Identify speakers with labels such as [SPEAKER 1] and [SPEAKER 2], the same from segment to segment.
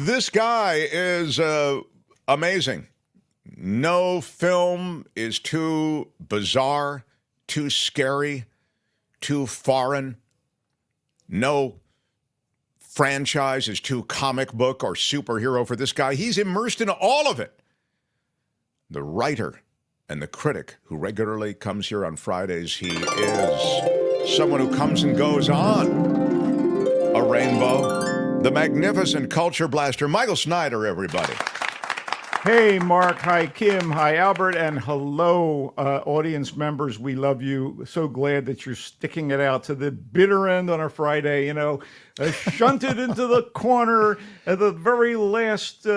[SPEAKER 1] This guy is amazing. No film is too bizarre, too scary, too foreign. No franchise is too comic book or superhero for this guy. He's immersed in all of it. The writer and the critic who regularly comes here on Fridays. He is someone who comes and goes on a rainbow. The magnificent culture blaster, Michael Snyder, everybody.
[SPEAKER 2] Hey, Mark. Hi, Kim. Hi, Albert. And hello, audience members. We love you. So glad that you're sticking it out to the bitter end on a Friday, shunted into the corner at the very last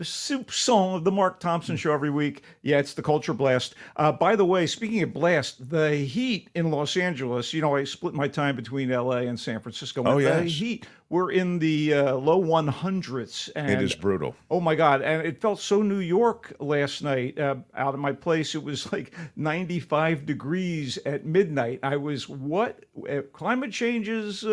[SPEAKER 2] soup song of the Mark Thompson Show every week. Yeah, it's the Culture Blast. By the way, speaking of blast, the heat in Los Angeles, I split my time between L.A. and San Francisco.
[SPEAKER 1] Oh,
[SPEAKER 2] The
[SPEAKER 1] yes.
[SPEAKER 2] heat, we're in the low 100s. And,
[SPEAKER 1] It is brutal.
[SPEAKER 2] oh, my God. And it felt so New York last night. Out of my place, it was like 95 degrees at midnight. I was, what? Climate change is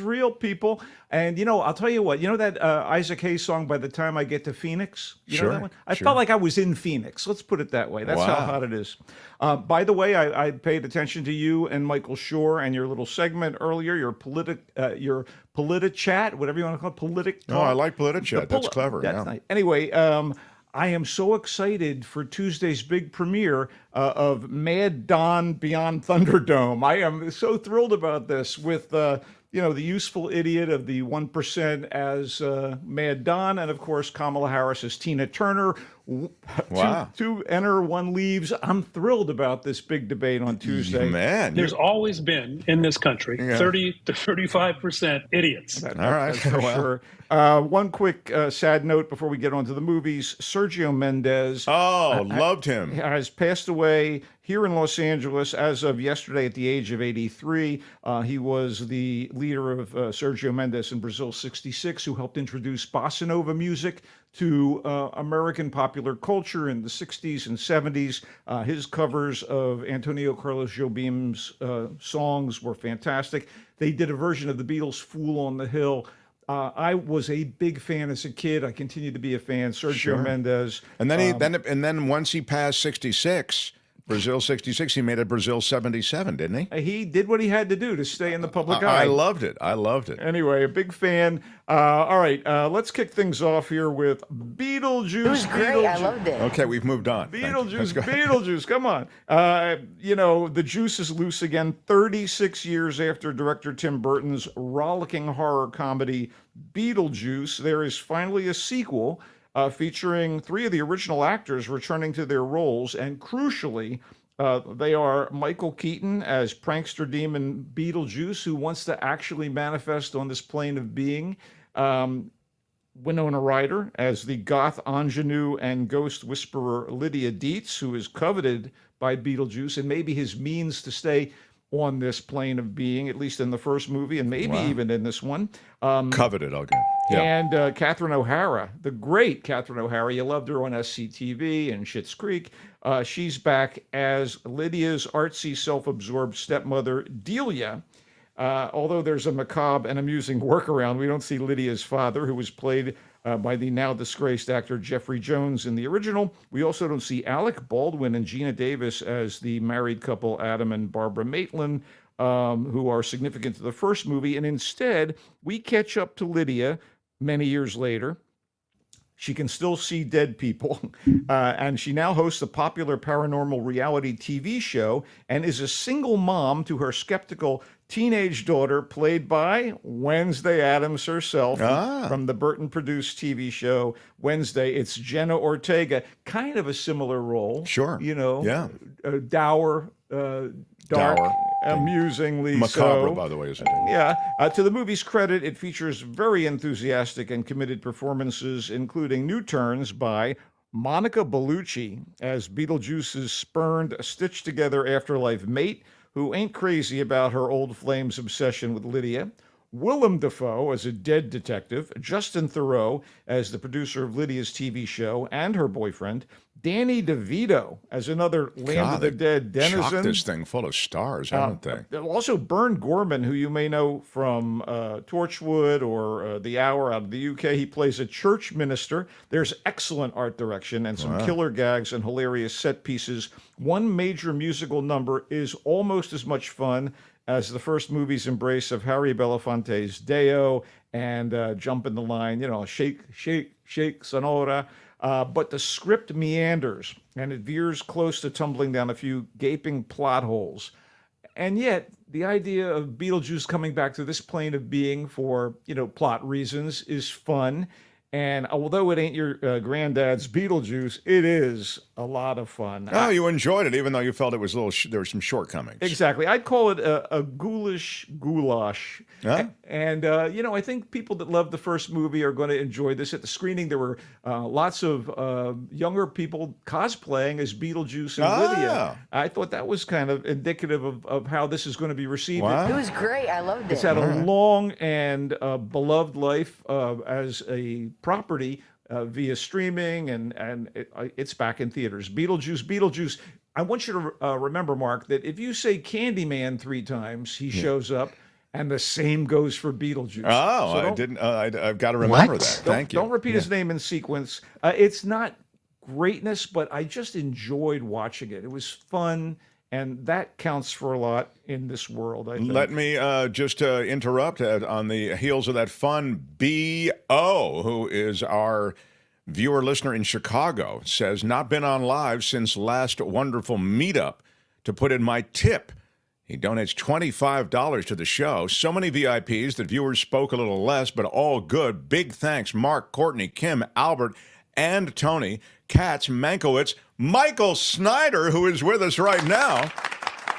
[SPEAKER 2] real, people. And, I'll tell you what, that Isaac Hayes song, By the Time I Get to Phoenix? You know that one? I felt like I was in Phoenix. Let's put it that way. That's how hot it is. By the way, I paid attention to you and Michael Shore and your little segment earlier, your Politichat, whatever you want to call it, Politic Talk.
[SPEAKER 1] Oh, I like Politichat. That's clever.
[SPEAKER 2] That's nice. Anyway, I am so excited for Tuesday's big premiere of Mad Don Beyond Thunderdome. I am so thrilled about this with the useful idiot of the 1% as Mad Don, and of course Kamala Harris as Tina Turner.
[SPEAKER 1] Wow.
[SPEAKER 2] Two enter, one leaves. I'm thrilled about this big debate on Tuesday.
[SPEAKER 1] Man.
[SPEAKER 3] There's always been in this country 30 to 35% idiots.
[SPEAKER 1] All right.
[SPEAKER 2] That's for sure. One quick sad note before we get on to the movies. Sergio Mendes.
[SPEAKER 1] Loved him.
[SPEAKER 2] Has passed away here in Los Angeles as of yesterday at the age of 83. He was the leader of Sergio Mendes in Brazil 66, who helped introduce bossa nova music to American popular culture in the 60s and 70s. His covers of Antonio Carlos Jobim's songs were fantastic. They did a version of the Beatles' Fool on the Hill. I was a big fan as a kid. I continue to be a fan. Sergio Mendes.
[SPEAKER 1] And then once he passed 66, Brazil 66, he made it Brazil 77, didn't he?
[SPEAKER 2] He did what he had to do to stay in the public eye.
[SPEAKER 1] I loved it.
[SPEAKER 2] Anyway, a big fan. All right, let's kick things off here with Beetlejuice.
[SPEAKER 4] It was great. I loved it.
[SPEAKER 1] Okay, we've moved on.
[SPEAKER 2] Beetlejuice, come on. The juice is loose again 36 years after director Tim Burton's rollicking horror comedy Beetlejuice. There is finally a sequel featuring three of the original actors returning to their roles, and crucially, they are Michael Keaton as prankster demon Beetlejuice, who wants to actually manifest on this plane of being. Winona Ryder as the goth ingenue and ghost whisperer Lydia Dietz, who is coveted by Beetlejuice, and maybe his means to stay on this plane of being, at least in the first movie, and maybe even in this one.
[SPEAKER 1] Coveted, okay. Yeah.
[SPEAKER 2] And Catherine O'Hara, the great Catherine O'Hara. You loved her on SCTV and Schitt's Creek. She's back as Lydia's artsy, self-absorbed stepmother, Delia. Although there's a macabre and amusing workaround, we don't see Lydia's father, who was played by the now disgraced actor Jeffrey Jones in the original. We also don't see Alec Baldwin and Gina Davis as the married couple Adam and Barbara Maitland, who are significant to the first movie. And instead, we catch up to Lydia many years later. She can still see dead people, and she now hosts a popular paranormal reality TV show and is a single mom to her skeptical teenage daughter, played by Wednesday Addams herself from the Burton-produced TV show Wednesday. It's Jenna Ortega, kind of a similar role.
[SPEAKER 1] Sure.
[SPEAKER 2] Dour, dark, amusingly
[SPEAKER 1] macabre,
[SPEAKER 2] so.
[SPEAKER 1] By the way, isn't it?
[SPEAKER 2] Yeah. To the movie's credit, it features very enthusiastic and committed performances, including new turns by Monica Bellucci as Beetlejuice's spurned, stitched-together afterlife mate, who ain't crazy about her old flame's obsession with Lydia. Willem Dafoe as a dead detective, Justin Theroux as the producer of Lydia's TV show and her boyfriend, Danny DeVito as another Land of the Dead denizen.
[SPEAKER 1] Chock this thing full of stars, haven't they?
[SPEAKER 2] Also, Bern Gorman, who you may know from Torchwood or The Hour out of the UK. He plays a church minister. There's excellent art direction and some killer gags and hilarious set pieces. One major musical number is almost as much fun as the first movie's embrace of Harry Belafonte's Deo and Jump in the Line, shake, shake, shake, Sonora. But the script meanders, and it veers close to tumbling down a few gaping plot holes. And yet, the idea of Beetlejuice coming back to this plane of being for, plot reasons is fun. And although it ain't your granddad's Beetlejuice, it is a lot of fun.
[SPEAKER 1] Oh, you enjoyed it, even though you felt it was there were some shortcomings.
[SPEAKER 2] Exactly. I'd call it a ghoulish goulash.
[SPEAKER 1] Huh?
[SPEAKER 2] And, I think people that love the first movie are going to enjoy this. At the screening, there were lots of younger people cosplaying as Beetlejuice and Lydia. I thought that was kind of indicative of how this is going to be received.
[SPEAKER 1] Wow.
[SPEAKER 4] It was great. I loved it.
[SPEAKER 2] It's had a long and beloved life as a property via streaming, and it's back in theaters. Beetlejuice. I want you to remember, Mark, that if you say Candyman 3 times, he shows up, and the same goes for Beetlejuice.
[SPEAKER 1] Oh,
[SPEAKER 2] So
[SPEAKER 1] I didn't. I've got to remember that. Thank you.
[SPEAKER 2] Don't repeat his name in sequence. It's not greatness, but I just enjoyed watching it. It was fun. And that counts for a lot in this world, I think.
[SPEAKER 1] Let me just interrupt on the heels of that fun. B.O., who is our viewer listener in Chicago, says, not been on live since last wonderful meetup to put in my tip. He donates $25 to the show. So many VIPs that viewers spoke a little less, but all good. Big thanks, Mark, Courtney, Kim, Albert, and Tony, Katz, Mankiewicz, Michael Snyder, who is with us right now,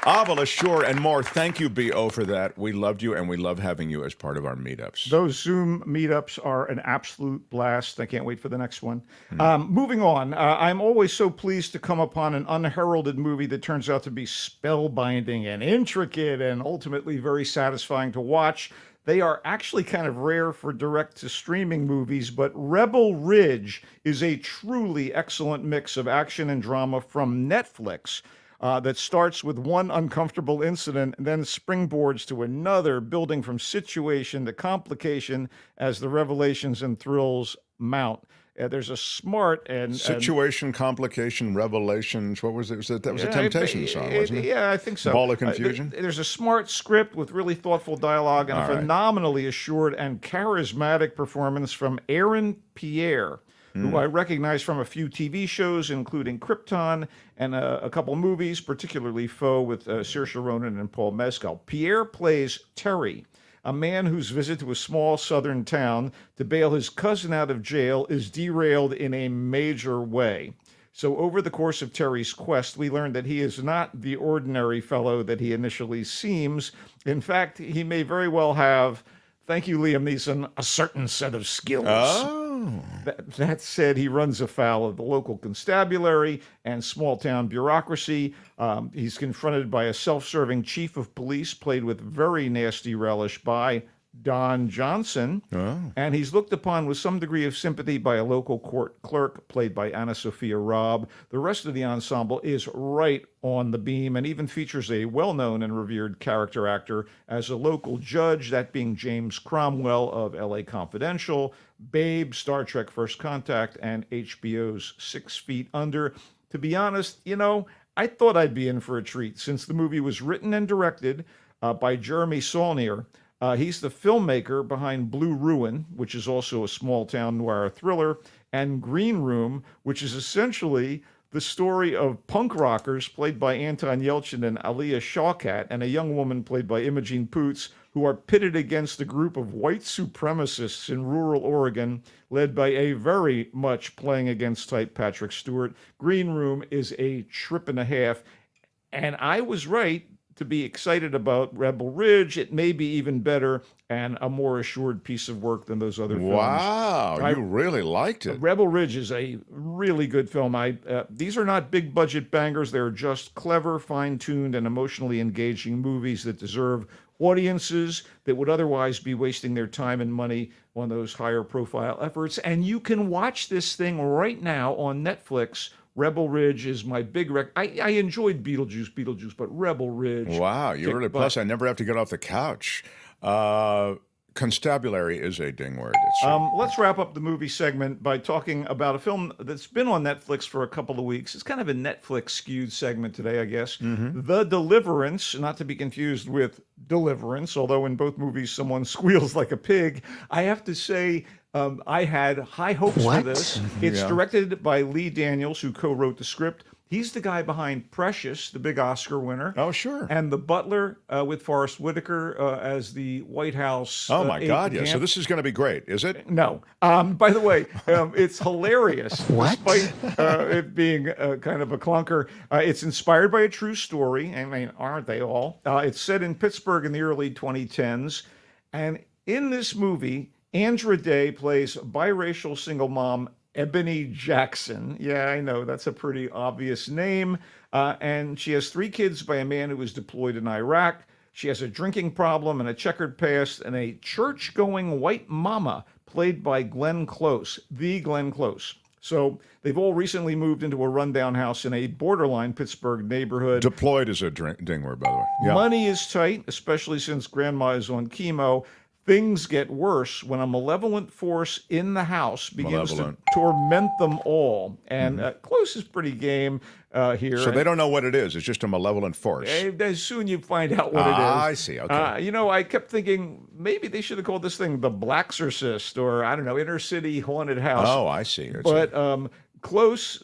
[SPEAKER 1] Avila Shore, and more. Thank you, B.O., for that. We loved you, and we love having you as part of our meetups.
[SPEAKER 2] Those Zoom meetups are an absolute blast. I can't wait for the next one. Moving on, I'm always so pleased to come upon an unheralded movie that turns out to be spellbinding and intricate and ultimately very satisfying to watch. They are actually kind of rare for direct-to-streaming movies, but Rebel Ridge is a truly excellent mix of action and drama from Netflix that starts with one uncomfortable incident and then springboards to another, building from situation to complication as the revelations and thrills mount. There's a smart and
[SPEAKER 1] Situation, complication, revelations. What was it? That was a Temptation song, wasn't it?
[SPEAKER 2] Yeah, I think so.
[SPEAKER 1] Ball of Confusion.
[SPEAKER 2] There's a smart script with really thoughtful dialogue and a phenomenally assured and charismatic performance from Aaron Pierre, who I recognize from a few TV shows, including Krypton and a couple movies, particularly Foe with Saoirse Ronan and Paul Mescal. Pierre plays Terry, a man whose visit to a small southern town to bail his cousin out of jail is derailed in a major way. So over the course of Terry's quest, we learn that he is not the ordinary fellow that he initially seems. In fact, he may very well have, thank you, Liam Neeson, a certain set of skills.
[SPEAKER 1] Oh.
[SPEAKER 2] That said, he runs afoul of the local constabulary and small-town bureaucracy. He's confronted by a self-serving chief of police, played with very nasty relish by Don Johnson.
[SPEAKER 1] Oh.
[SPEAKER 2] And he's looked upon with some degree of sympathy by a local court clerk, played by Anna Sophia Robb. The rest of the ensemble is right on the beam and even features a well-known and revered character actor as a local judge, that being James Cromwell of L.A. Confidential, Babe, Star Trek First Contact, and HBO's 6 Feet Under. To be honest, I thought I'd be in for a treat since the movie was written and directed by Jeremy Saulnier. He's the filmmaker behind Blue Ruin, which is also a small-town noir thriller, and Green Room, which is essentially the story of punk rockers played by Anton Yelchin and Aliyah Shawkat, and a young woman played by Imogen Poots, who are pitted against a group of white supremacists in rural Oregon, led by a very much playing against type Patrick Stewart. Green Room is a trip and a half, and I was right to be excited about Rebel Ridge. It may be even better and a more assured piece of work than those other films.
[SPEAKER 1] Wow, you really liked it.
[SPEAKER 2] Rebel Ridge is a really good film. These are not big budget bangers. They're just clever, fine-tuned, and emotionally engaging movies that deserve audiences that would otherwise be wasting their time and money on those higher profile efforts. And you can watch this thing right now on Netflix. Rebel Ridge is my big I enjoyed Beetlejuice, but Rebel Ridge.
[SPEAKER 1] Wow, you really, plus I never have to get off the couch. Constabulary is a ding word.
[SPEAKER 2] Let's wrap up the movie segment by talking about a film that's been on Netflix for a couple of weeks. It's kind of a Netflix skewed segment today, I guess. The Deliverance, not to be confused with Deliverance, although in both movies someone squeals like a pig. I have to say, I had high hopes for this. It's directed by Lee Daniels, who co-wrote the script. He's the guy behind Precious, the big Oscar winner.
[SPEAKER 1] Oh, sure.
[SPEAKER 2] And The Butler with Forrest Whitaker as the White House.
[SPEAKER 1] Oh, my God, yes. So this is going to be great, is it?
[SPEAKER 2] No. By the way, it's hilarious. Despite it being kind of a clunker. It's inspired by a true story. I mean, aren't they all? It's set in Pittsburgh in the early 2010s. And in this movie, Andra Day plays biracial single mom Ebony Jackson. Yeah, I know, that's a pretty obvious name. And she has 3 kids by a man who was deployed in Iraq. She has a drinking problem and a checkered past, and a church-going white mama played by Glenn Close, the Glenn Close. So they've all recently moved into a rundown house in a borderline Pittsburgh neighborhood.
[SPEAKER 1] Deployed is a ding word, by the way. Yeah.
[SPEAKER 2] Money is tight, especially since grandma is on chemo. Things get worse when a malevolent force in the house begins to torment them all. And Close is pretty game here.
[SPEAKER 1] So they don't know what it is. It's just a malevolent force.
[SPEAKER 2] As soon you find out what it is.
[SPEAKER 1] I see. Okay.
[SPEAKER 2] You know, I kept thinking maybe they should have called this thing The Blaxorcist, or, I don't know, Inner City Haunted House.
[SPEAKER 1] Oh, I see.
[SPEAKER 2] But Close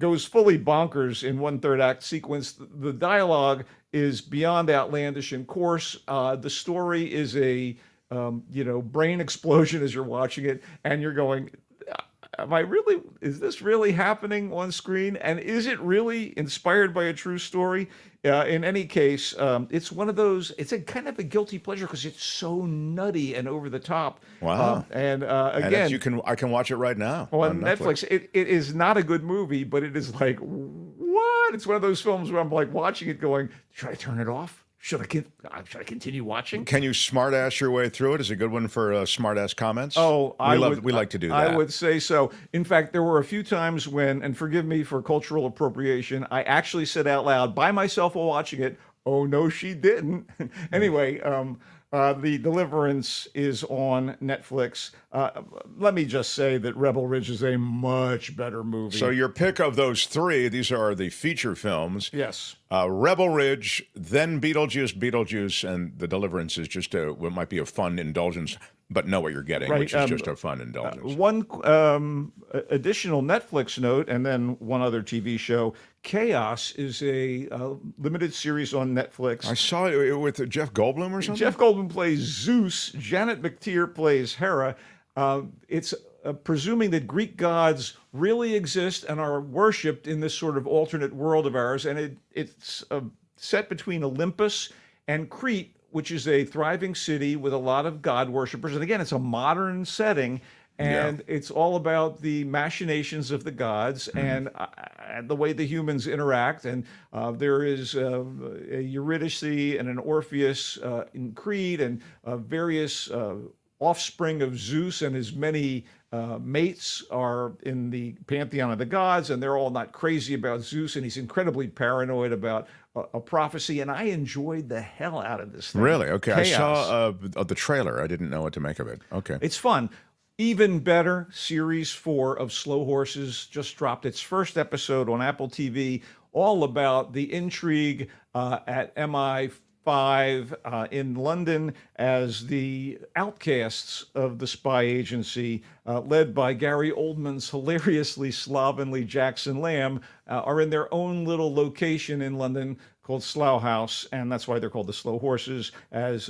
[SPEAKER 2] goes fully bonkers in 1/3 act sequence. The dialogue is beyond outlandish and coarse. The story is a brain explosion as you're watching it, and you're going, is this really happening on screen? And is it really inspired by a true story? In any case, it's one of those, it's a kind of a guilty pleasure because it's so nutty and over the top.
[SPEAKER 1] Wow.
[SPEAKER 2] And again,
[SPEAKER 1] I can watch it right now
[SPEAKER 2] on Netflix. It is not a good movie, but it is like, what? It's one of those films where I'm like watching it going, should I turn it off? Should I continue watching?
[SPEAKER 1] Can you smart-ass your way through it? Is it a good one for smart-ass comments?
[SPEAKER 2] Oh,
[SPEAKER 1] we like to do that.
[SPEAKER 2] I would say so. In fact, there were a few times when, and forgive me for cultural appropriation, I actually said out loud by myself while watching it, "Oh, no, she didn't." Anyway, The Deliverance is on Netflix. Let me just say that Rebel Ridge is a much better movie.
[SPEAKER 1] So your pick of those 3, these are the feature films.
[SPEAKER 2] Yes.
[SPEAKER 1] Rebel Ridge, then Beetlejuice, and The Deliverance is just what might be a fun indulgence, but know what you're getting,
[SPEAKER 2] right.
[SPEAKER 1] Which is just a fun indulgence.
[SPEAKER 2] One additional Netflix note, and then one other TV show. KAOS is a limited series on Netflix.
[SPEAKER 1] I saw it with Jeff Goldblum or something?
[SPEAKER 2] Jeff Goldblum plays Zeus. Janet McTeer plays Hera. It's presuming that Greek gods really exist and are worshipped in this sort of alternate world of ours. And it's set between Olympus and Crete, which is a thriving city with a lot of god worshippers. And again, it's a modern setting. And it's all about the machinations of the gods and the way the humans interact. And there is a Eurydice and an Orpheus in Crete, and various offspring of Zeus and his many mates are in the pantheon of the gods, and they're all not crazy about Zeus, and he's incredibly paranoid about a prophecy. And I enjoyed the hell out of this thing.
[SPEAKER 1] Really? Okay.
[SPEAKER 2] KAOS.
[SPEAKER 1] I saw the trailer. I didn't know what to make of it. Okay.
[SPEAKER 2] It's fun. Even better, Series 4 of Slow Horses just dropped its first episode on Apple TV, all about the intrigue at MI5 in London as the outcasts of the spy agency, led by Gary Oldman's hilariously slovenly Jackson Lamb, are in their own little location in London called Slough House, and that's why they're called the Slow Horses, as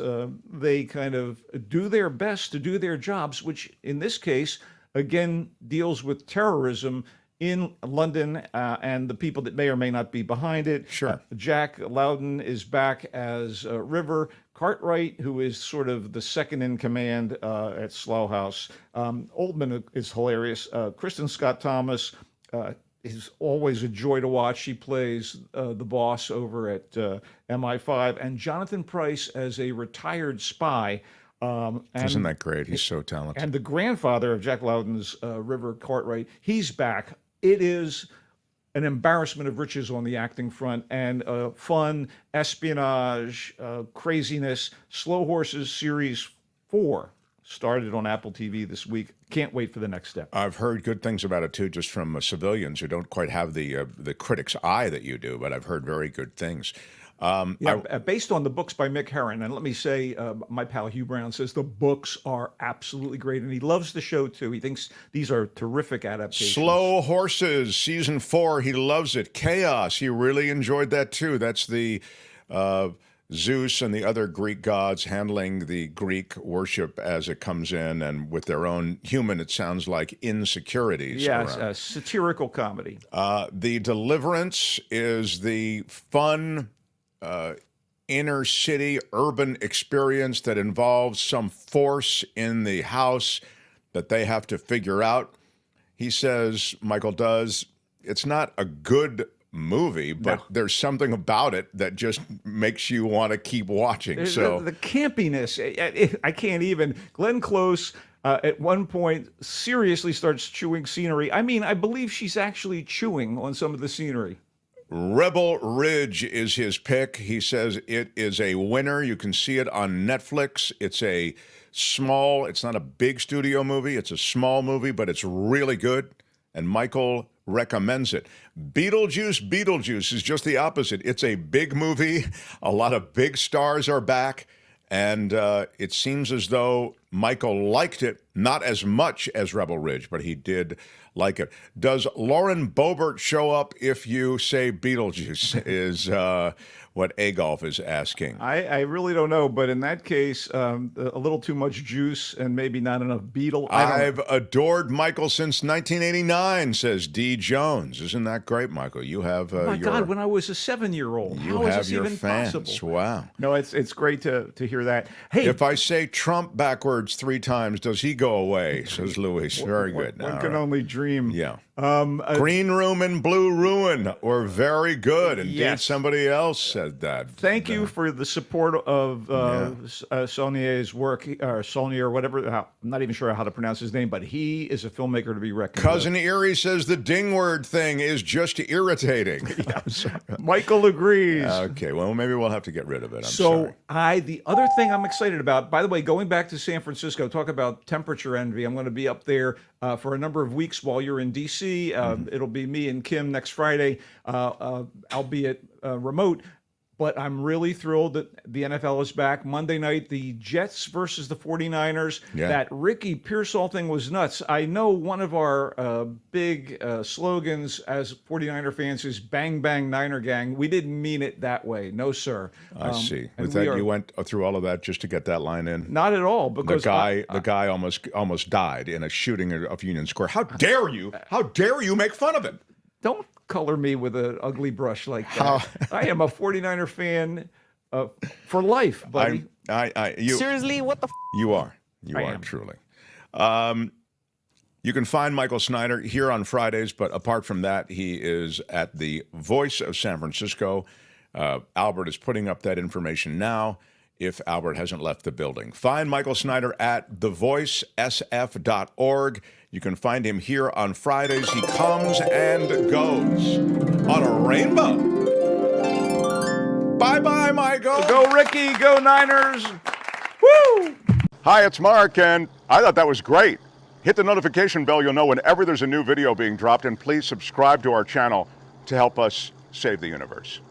[SPEAKER 2] they kind of do their best to do their jobs, which in this case, again, deals with terrorism in London and the people that may or may not be behind it.
[SPEAKER 1] Sure.
[SPEAKER 2] Jack Lowden is back as River. Cartwright, who is sort of the second in command at Slough House. Oldman is hilarious. Kristen Scott Thomas, is always a joy to watch. She plays the boss over at MI5, and Jonathan Pryce as a retired spy.
[SPEAKER 1] Isn't that great? He's so talented.
[SPEAKER 2] And the grandfather of Jack Lowden's River Cartwright, he's back. It is an embarrassment of riches on the acting front, and fun, espionage, craziness. Slow Horses Series 4 started on Apple TV this week. Can't wait for the next step.
[SPEAKER 1] I've heard good things about it too, just from civilians who don't quite have the critic's eye that you do, but I've heard very good things.
[SPEAKER 2] Based on the books by Mick Herron, and let me say, my pal Hugh Brown says the books are absolutely great, and he loves the show too. He thinks these are terrific adaptations.
[SPEAKER 1] Slow Horses, season 4, he loves it. KAOS, he really enjoyed that too. That's the Zeus and the other Greek gods handling the Greek worship as it comes in, and with their own human, it sounds like, insecurities.
[SPEAKER 2] Yes, a satirical comedy.
[SPEAKER 1] The Deliverance is the fun inner city urban experience that involves some force in the house that they have to figure out. He says, Michael does, it's not a good movie, but there's something about it that just makes you want to keep watching. So
[SPEAKER 2] the campiness, I can't even. Glenn Close at one point seriously starts chewing scenery. I mean, I believe she's actually chewing on some of the scenery.
[SPEAKER 1] Rebel Ridge is his pick. He says it is a winner. You can see it on Netflix. It's not a big studio movie. It's a small movie, but it's really good. And Michael recommends it. Beetlejuice is just the opposite. It's a big movie. A lot of big stars are back. And it seems as though Michael liked it, not as much as Rebel Ridge, but he did like it. Does Lauren Boebert show up if you say Beetlejuice is what Agolf is asking.
[SPEAKER 2] I really don't know, but in that case, a little too much juice and maybe not enough beetle.
[SPEAKER 1] I've adored Michael since 1989, says D. Jones. Isn't that great, Michael? You have
[SPEAKER 2] oh my God, when I was a 7-year-old.
[SPEAKER 1] You
[SPEAKER 2] How
[SPEAKER 1] have
[SPEAKER 2] is this
[SPEAKER 1] your
[SPEAKER 2] even
[SPEAKER 1] fans.
[SPEAKER 2] possible?
[SPEAKER 1] Wow.
[SPEAKER 2] No, it's great to hear that. Hey,
[SPEAKER 1] if I say Trump backwards 3 times, does he go away? Says Luis. Very good.
[SPEAKER 2] One can only dream.
[SPEAKER 1] Yeah. Green Room and Blue Ruin were very good. Indeed,
[SPEAKER 2] yes.
[SPEAKER 1] Somebody else said that.
[SPEAKER 2] Thank you for the support of Saulnier's work, or Saulnier, or whatever. I'm not even sure how to pronounce his name, but he is a filmmaker to be reckoned with.
[SPEAKER 1] Cousin Erie says the ding word thing is just irritating.
[SPEAKER 2] Michael agrees.
[SPEAKER 1] Okay, well, maybe we'll have to get rid of it. I'm sorry.
[SPEAKER 2] The other thing I'm excited about, by the way, going back to San Francisco, talk about temperature envy. I'm going to be up there for a number of weeks while you're in D.C. It'll be me and Kim next Friday, albeit remote. But I'm really thrilled that the NFL is back. Monday night, the Jets versus the 49ers.
[SPEAKER 1] Yeah.
[SPEAKER 2] That Ricky Pearsall thing was nuts. I know one of our big slogans as 49er fans is bang, bang, Niner gang. We didn't mean it that way. No, sir.
[SPEAKER 1] I see. With that, you went through all of that just to get that line in?
[SPEAKER 2] Not at all. Because
[SPEAKER 1] the guy almost died in a shooting of Union Square. How dare you? How dare you make fun of him?
[SPEAKER 2] Don't color me with an ugly brush like that. I am a 49er fan for life, buddy.
[SPEAKER 4] Seriously, what the
[SPEAKER 1] You are. You are, truly. You can find Michael Snyder here on Fridays, but apart from that, he is at the Voice of San Francisco. Albert is putting up that information now, if Albert hasn't left the building. Find Michael Snyder at thevoicesf.org. You can find him here on Fridays. He comes and goes on a rainbow. Bye-bye, Michael.
[SPEAKER 2] Go Ricky, go Niners. Woo!
[SPEAKER 1] Hi, it's Mark, and I thought that was great. Hit the notification bell. You'll know whenever there's a new video being dropped, and please subscribe to our channel to help us save the universe.